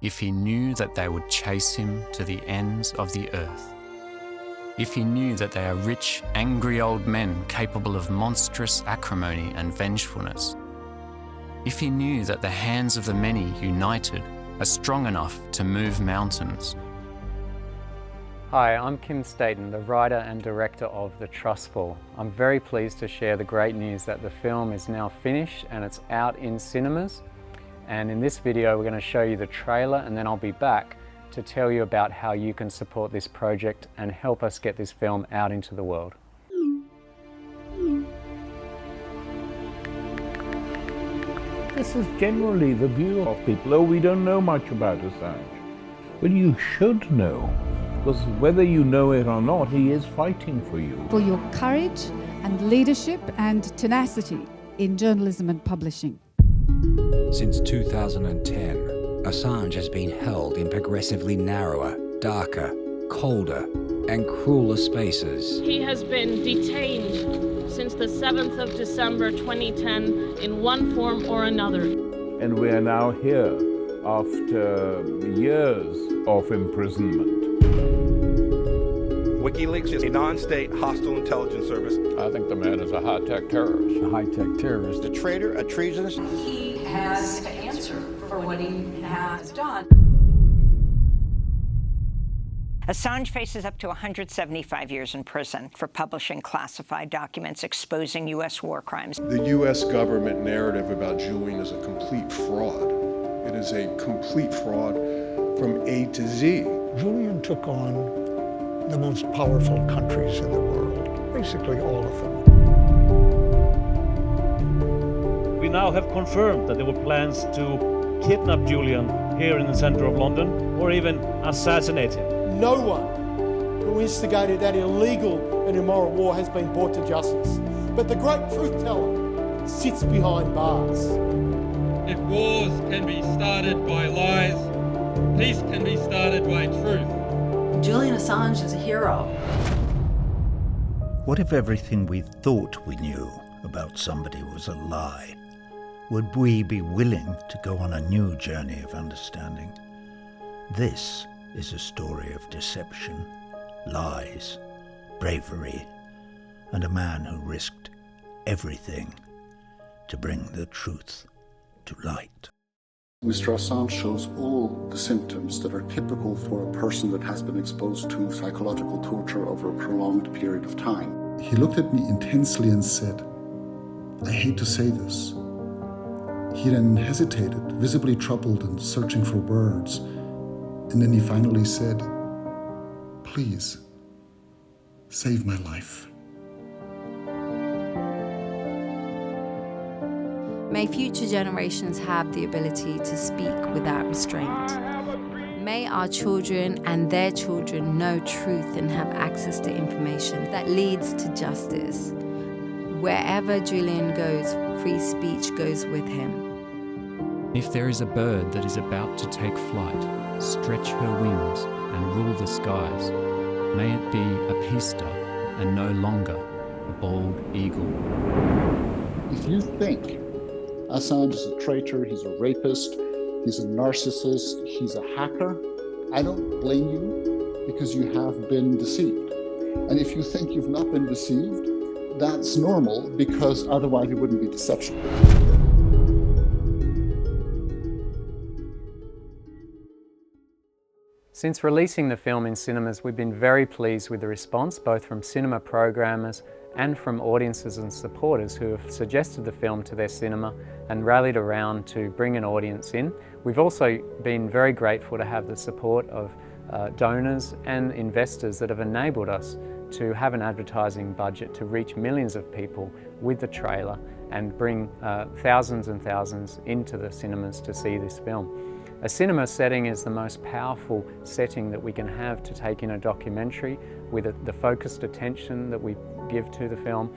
if he knew that they would chase him to the ends of the earth? If he knew that they are rich, angry old men capable of monstrous acrimony and vengefulness? If he knew that the hands of the many united are strong enough to move mountains? Hi, I'm Kim Staten, the writer and director of the Trustfall. I'm very pleased to share the great news that the film is now finished and it's out in cinemas. And in this video, we're going to show you the trailer, and then I'll be back to tell you about how you can support this project and help us get this film out into the world. This is generally the view of people. Oh, we don't know much about Assange. Well, you should know, because whether you know it or not, he is fighting for you. For your courage and leadership and tenacity in journalism and publishing. Since 2010, Assange has been held in progressively narrower, darker, colder, and crueler spaces. He has been detained since the 7th of December 2010 in one form or another. And we are now here after years of imprisonment. WikiLeaks is a non-state hostile intelligence service. I think the man is a high-tech terrorist. A high-tech terrorist. A traitor, a treasonous. He has to answer for what he has done. Assange faces up to 175 years in prison for publishing classified documents exposing U.S. war crimes. The U.S. government narrative about Julian is a complete fraud. It is a complete fraud from A to Z. Julian took on the most powerful countries in the world, basically all of them. We now have confirmed that there were plans to kidnap Julian here in the center of London, or even assassinate him. No one who instigated that illegal and immoral war has been brought to justice. But the great truth teller sits behind bars. If wars can be started by lies, peace can be started by truth. Julian Assange is a hero. What if everything we thought we knew about somebody was a lie? Would we be willing to go on a new journey of understanding? This is a story of deception, lies, bravery, and a man who risked everything to bring the truth to light. Mr. Assange shows all the symptoms that are typical for a person that has been exposed to psychological torture over a prolonged period of time. He looked at me intensely and said, "I hate to say this." He then hesitated, visibly troubled and searching for words. And then he finally said, "Please, save my life." May future generations have the ability to speak without restraint. May our children and their children know truth and have access to information that leads to justice. Wherever Julian goes, free speech goes with him. If there is a bird that is about to take flight, stretch her wings and rule the skies, may it be a peace dove and no longer a bald eagle. If you think Assange is a traitor, he's a rapist, he's a narcissist, he's a hacker, I don't blame you, because you have been deceived. And if you think you've not been deceived, that's normal, because otherwise it wouldn't be deception. Since releasing the film in cinemas, we've been very pleased with the response, both from cinema programmers and from audiences and supporters who have suggested the film to their cinema and rallied around to bring an audience in. We've also been very grateful to have the support of donors and investors that have enabled us to have an advertising budget to reach millions of people with the trailer and bring thousands and thousands into the cinemas to see this film. A cinema setting is the most powerful setting that we can have to take in a documentary, with the focused attention that we give to the film,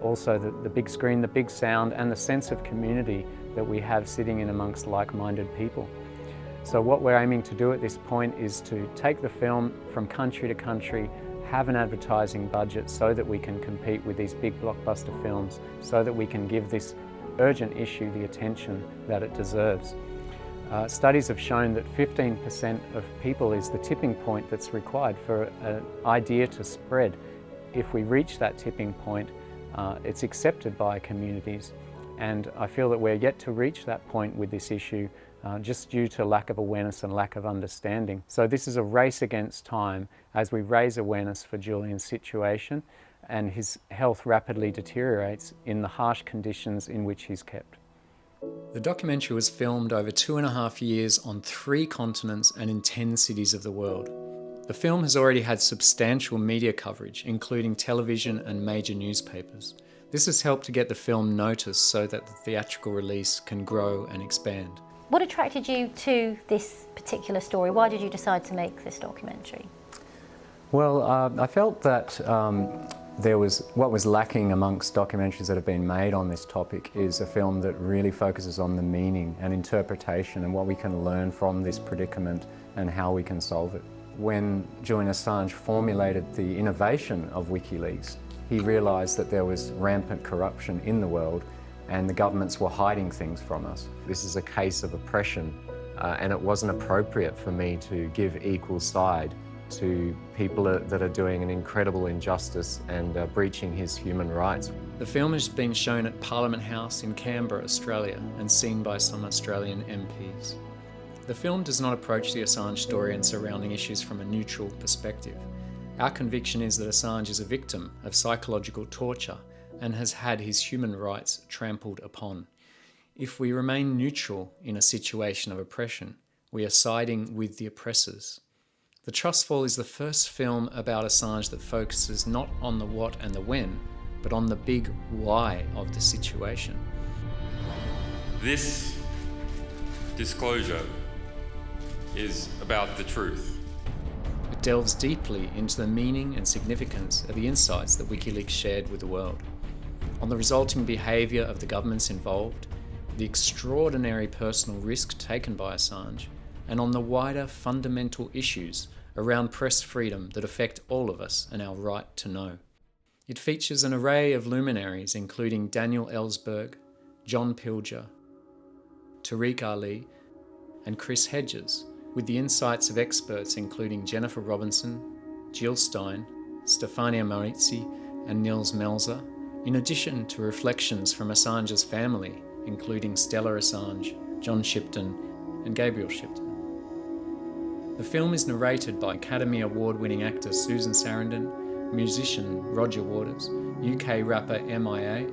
also the big screen, the big sound, and the sense of community that we have sitting in amongst like-minded people. So what we're aiming to do at this point is to take the film from country to country, have an advertising budget so that we can compete with these big blockbuster films, so that we can give this urgent issue the attention that it deserves. Studies have shown that 15% of people is the tipping point that's required for an idea to spread. If we reach that tipping point, it's accepted by communities, and I feel that we're yet to reach that point with this issue just due to lack of awareness and lack of understanding. So this is a race against time as we raise awareness for Julian's situation, and his health rapidly deteriorates in the harsh conditions in which he's kept. The documentary was filmed over 2.5 years on 3 continents and in 10 cities of the world. The film has already had substantial media coverage, including television and major newspapers. This has helped to get the film noticed so that the theatrical release can grow and expand. What attracted you to this particular story? Why did you decide to make this documentary? Well, I felt that what was lacking amongst documentaries that have been made on this topic is a film that really focuses on the meaning and interpretation and what we can learn from this predicament and how we can solve it. When Julian Assange formulated the innovation of WikiLeaks, he realised that there was rampant corruption in the world and the governments were hiding things from us. This is a case of oppression, and it wasn't appropriate for me to give equal side to people that are doing an incredible injustice and breaching his human rights. The film has been shown at Parliament House in Canberra, Australia, and seen by some Australian MPs. The film does not approach the Assange story and surrounding issues from a neutral perspective. Our conviction is that Assange is a victim of psychological torture and has had his human rights trampled upon. If we remain neutral in a situation of oppression, we are siding with the oppressors. The Trustfall is the first film about Assange that focuses not on the what and the when, but on the big why of the situation. This disclosure is about the truth. It delves deeply into the meaning and significance of the insights that WikiLeaks shared with the world, on the resulting behaviour of the governments involved, the extraordinary personal risk taken by Assange, and on the wider fundamental issues around press freedom that affect all of us and our right to know. It features an array of luminaries including Daniel Ellsberg, John Pilger, Tariq Ali, and Chris Hedges, with the insights of experts including Jennifer Robinson, Jill Stein, Stefania Marizzi, and Nils Melzer, in addition to reflections from Assange's family, including Stella Assange, John Shipton, and Gabriel Shipton. The film is narrated by Academy Award-winning actor Susan Sarandon, musician Roger Waters, UK rapper MIA,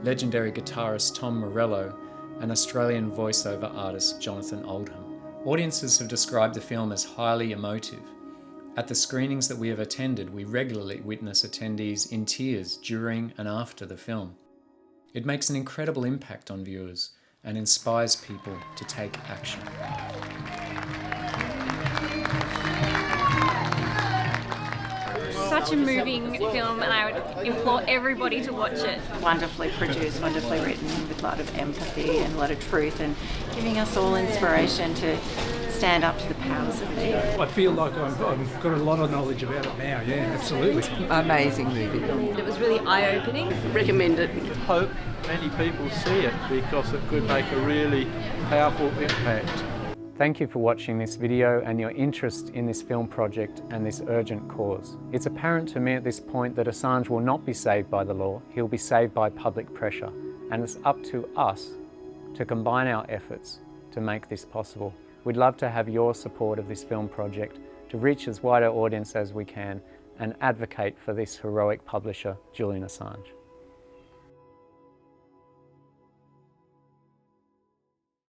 legendary guitarist Tom Morello, and Australian voiceover artist Jonathan Oldham. Audiences have described the film as highly emotive. At the screenings that we have attended, we regularly witness attendees in tears during and after the film. It makes an incredible impact on viewers and inspires people to take action. Such a moving film, and I would implore everybody to watch it. Wonderfully produced, wonderfully written, with a lot of empathy and a lot of truth, and giving us all inspiration to stand up to the powers that be. I feel like I've got a lot of knowledge about it now, yeah, absolutely. Amazing movie. It was really eye-opening. Recommend it. Hope many people see it because it could make a really powerful impact. Thank you for watching this video and your interest in this film project and this urgent cause. It's apparent to me at this point that Assange will not be saved by the law, he'll be saved by public pressure. And it's up to us to combine our efforts to make this possible. We'd love to have your support of this film project to reach as wide an audience as we can and advocate for this heroic publisher, Julian Assange.